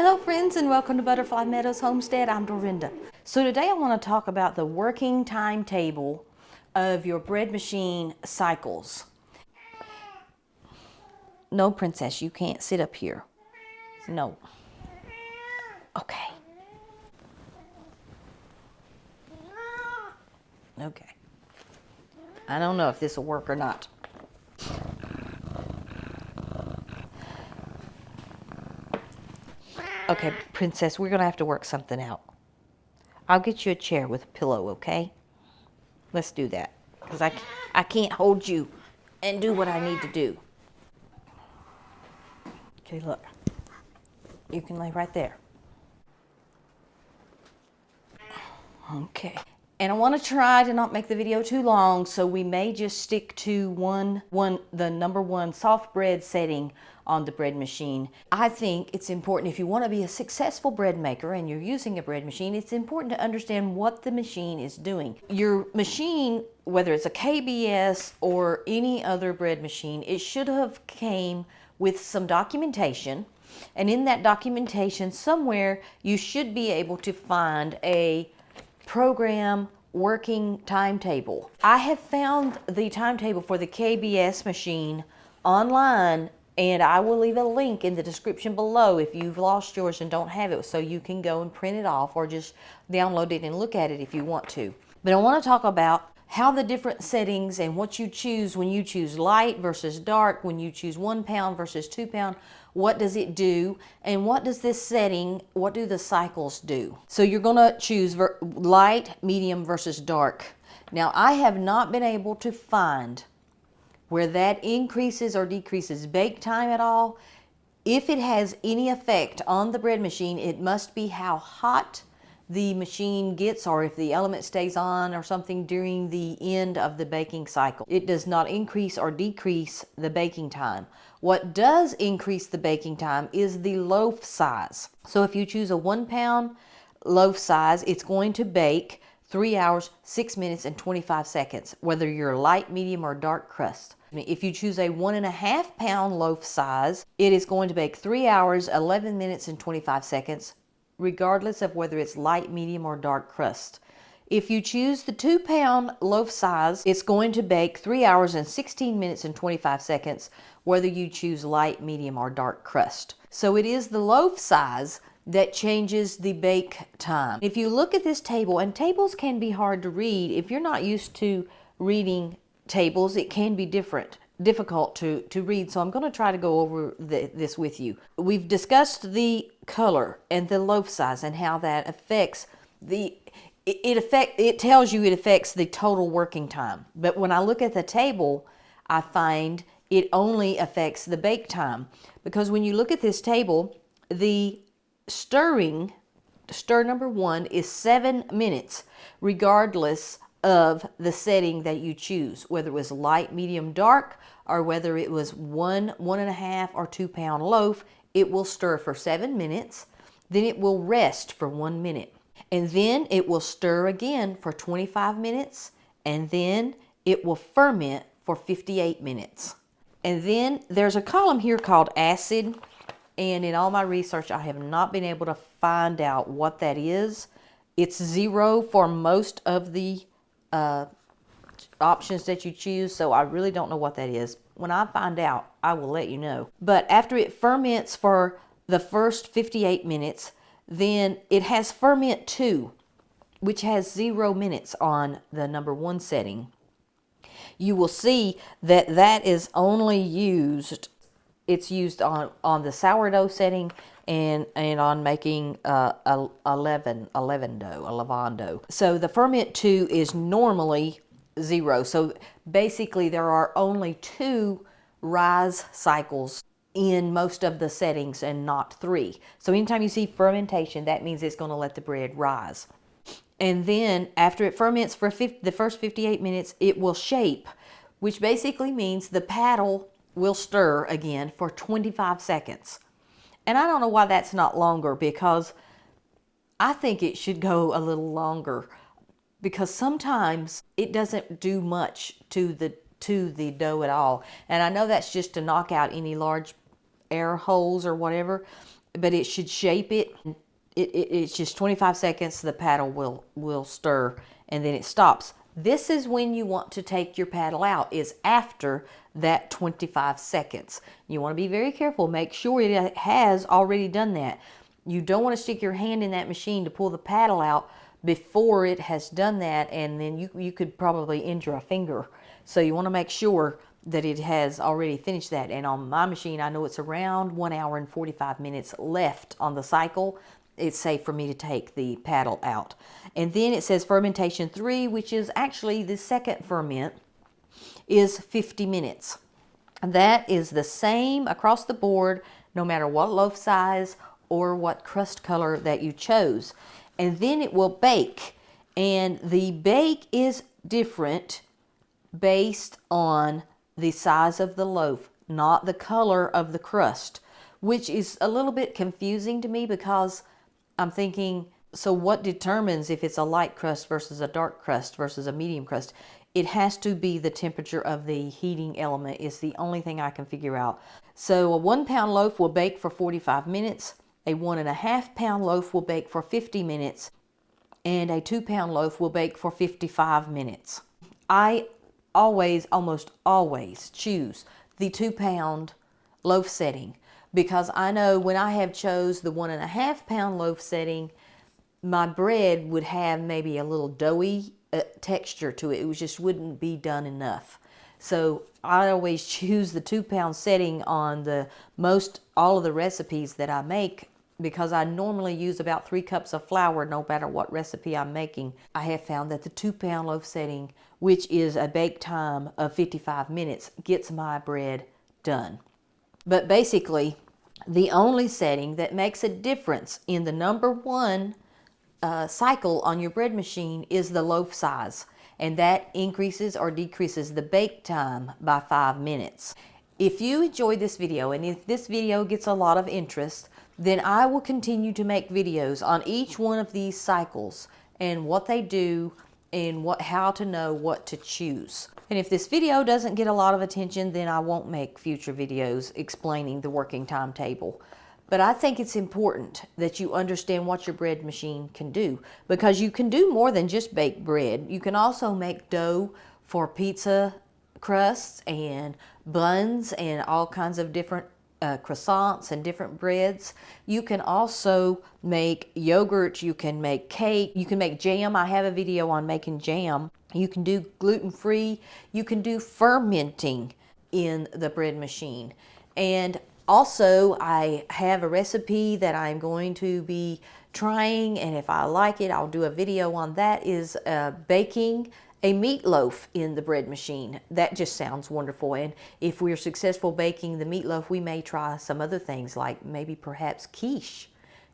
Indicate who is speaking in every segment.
Speaker 1: Hello friends and welcome to Butterfly Meadows Homestead. I'm Dorinda. So today I want to talk about the working timetable of your bread machine cycles. No, princess, you can't sit up here. No. Okay. Okay. I don't know if this will work or not. Okay, princess, we're going to have to work something out. I'll get you a chair with a pillow, okay? Let's do that. Because I can't hold you and do what I need to do. Okay, look. You can lay right there. Okay. And I want to try to not make the video too long, so we may just stick to the number one soft bread setting on the bread machine. I think it's important if you want to be a successful bread maker and you're using a bread machine, it's important to understand what the machine is doing. Your machine, whether it's a KBS or any other bread machine, it should have came with some documentation. And in that documentation somewhere, you should be able to find a program working timetable. I have found the timetable for the KBS machine online, and I will leave a link in the description below if you've lost yours and don't have it, so you can go and print it off or just download it and look at it if you want to. But I want to talk about how the different settings and what you choose when you choose light versus dark, when you choose 1 pound versus 2 pound, what does it do, and what does this setting, what do the cycles do? So you're gonna choose light, medium versus dark. Now I have not been able to find where that increases or decreases bake time at all. If it has any effect on the bread machine, it must be how hot the machine gets, or if the element stays on or something during the end of the baking cycle. It does not increase or decrease the baking time. What does increase the baking time is the loaf size. So if you choose a 1 pound loaf size, it's going to bake 3 hours, 6 minutes, and 25 seconds, whether you're light, medium, or dark crust. If you choose a 1.5 pound loaf size, it is going to bake 3 hours, 11 minutes, and 25 seconds, regardless of whether it's light, medium, or dark crust. If you choose the 2 pound loaf size, it's going to bake 3 hours and 16 minutes and 25 seconds, whether you choose light, medium, or dark crust. So it is the loaf size that changes the bake time. If you look at this table, and tables can be hard to read, if you're not used to reading tables, it can be difficult to read, so I'm going to try to go over this with you. We've discussed the color and the loaf size and how that affects it tells you it affects the total working time. But when I look at the table, I find it only affects the bake time, because when you look at this table, the stir number 1 is 7 minutes, regardless of the setting that you choose, whether it was light, medium, dark, or whether it was 1.5, or 2 pound loaf. It will stir for 7 minutes, then it will rest for 1 minute, and then it will stir again for 25 minutes, and then it will ferment for 58 minutes. And then there's a column here called acid, and in all my research I have not been able to find out what that is. It's 0 for most of the options that you choose, so I really don't know what that is. When I find out, I will let you know. But after it ferments for the first 58 minutes, then it has ferment 2, which has 0 minutes on the number 1 setting. You will see that that is only used, it's used on the sourdough setting and on making a leaven dough. So the ferment 2 is normally 0. So basically there are only 2 rise cycles in most of the settings and not 3. So anytime you see fermentation, that means it's going to let the bread rise. And then after it ferments for the first 58 minutes, it will shape, which basically means the paddle will stir again for 25 seconds. And I don't know why that's not longer, because I think it should go a little longer, because sometimes it doesn't do much to the dough at all. And I know that's just to knock out any large air holes or whatever. but it should shape it. It's just 25 seconds, the paddle will stir, and then it stops. This is when you want to take your paddle out, is after that 25 seconds. You want to be very careful. Make sure it has already done that. You don't want to stick your hand in that machine to pull the paddle out before it has done that, and then you could probably injure a finger. So you want to make sure that it has already finished that. And on my machine, I know it's around 1 hour and 45 minutes left on the cycle. It's safe for me to take the paddle out. And then it says fermentation 3, which is actually the second ferment, is 50 minutes. That is the same across the board, no matter what loaf size or what crust color that you chose. And then it will bake. And the bake is different based on the size of the loaf, not the color of the crust, which is a little bit confusing to me, because I'm thinking, so what determines if it's a light crust versus a dark crust versus a medium crust? It has to be the temperature of the heating element is the only thing I can figure out. So a 1 pound loaf will bake for 45 minutes. A 1.5 pound loaf will bake for 50 minutes. And a 2 pound loaf will bake for 55 minutes. I almost always choose the 2 pound loaf setting, because I know when I have chose the 1.5 pound loaf setting, my bread would have maybe a little doughy texture to it. It just wouldn't be done enough. So I always choose the 2 pound setting on all of the recipes that I make, because I normally use about 3 cups of flour no matter what recipe I'm making. I have found that the 2 pound loaf setting, which is a bake time of 55 minutes, gets my bread done. But basically, the only setting that makes a difference in the number 1 cycle on your bread machine is the loaf size, and that increases or decreases the bake time by 5 minutes. If you enjoyed this video, and if this video gets a lot of interest, then I will continue to make videos on each one of these cycles and what they do and how to know what to choose. And if this video doesn't get a lot of attention, then I won't make future videos explaining the working timetable. But I think it's important that you understand what your bread machine can do, because you can do more than just bake bread. You can also make dough for pizza crusts and buns and all kinds of different croissants and different breads. You can also make yogurt, you can make cake, you can make jam. I have a video on making jam. You can do gluten-free, you can do fermenting in the bread machine. And also, I have a recipe that I'm going to be trying, and if I like it, I'll do a video on that, is baking a meatloaf in the bread machine. That just sounds wonderful. And if we're successful baking the meatloaf, we may try some other things, like maybe perhaps quiche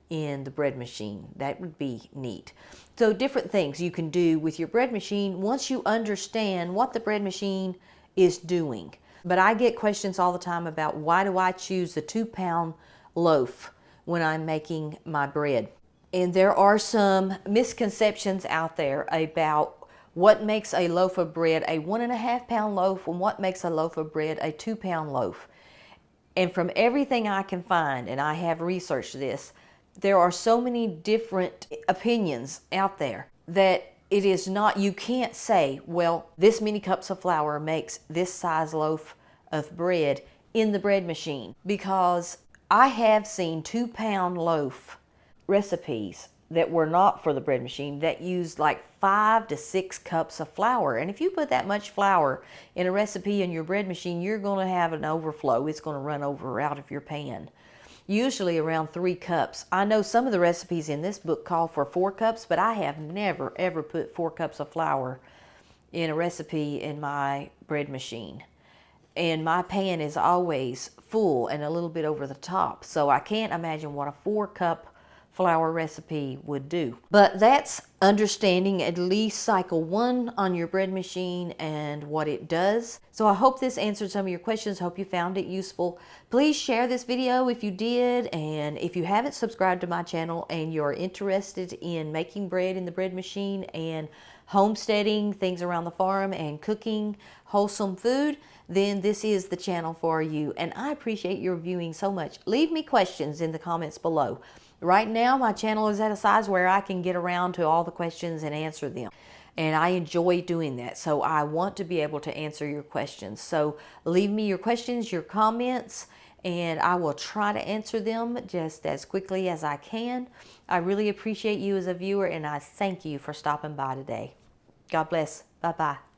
Speaker 1: in the bread machine. That would be neat. So different things you can do with your bread machine once you understand what the bread machine is doing. But I get questions all the time about, why do I choose the 2 pound loaf when I'm making my bread? And there are some misconceptions out there about what makes a loaf of bread a 1.5 pound loaf and what makes a loaf of bread a 2 pound loaf. And from everything I can find, and I have researched this, there are so many different opinions out there that it is not, you can't say, well, this many cups of flour makes this size loaf of bread in the bread machine, because I have seen 2 pound loaf recipes that were not for the bread machine that used like 5 to 6 cups of flour. And if you put that much flour in a recipe in your bread machine, you're going to have an overflow. It's going to run over out of your pan. Usually around 3 cups. I know some of the recipes in this book call for 4 cups, but I have never ever put 4 cups of flour in a recipe in my bread machine. And my pan is always full and a little bit over the top. So I can't imagine what a 4 cup flour recipe would do. But that's understanding at least cycle 1 on your bread machine and what it does. So I hope this answered some of your questions. Hope you found it useful. Please share this video if you did, and if you haven't subscribed to my channel and you're interested in making bread in the bread machine and homesteading, things around the farm, and cooking wholesome food, then this is the channel for you. And I appreciate your viewing so much. Leave me questions in the comments below. Right now, my channel is at a size where I can get around to all the questions and answer them. And I enjoy doing that. So I want to be able to answer your questions. So leave me your questions, your comments, and I will try to answer them just as quickly as I can. I really appreciate you as a viewer, and I thank you for stopping by today. God bless. Bye-bye.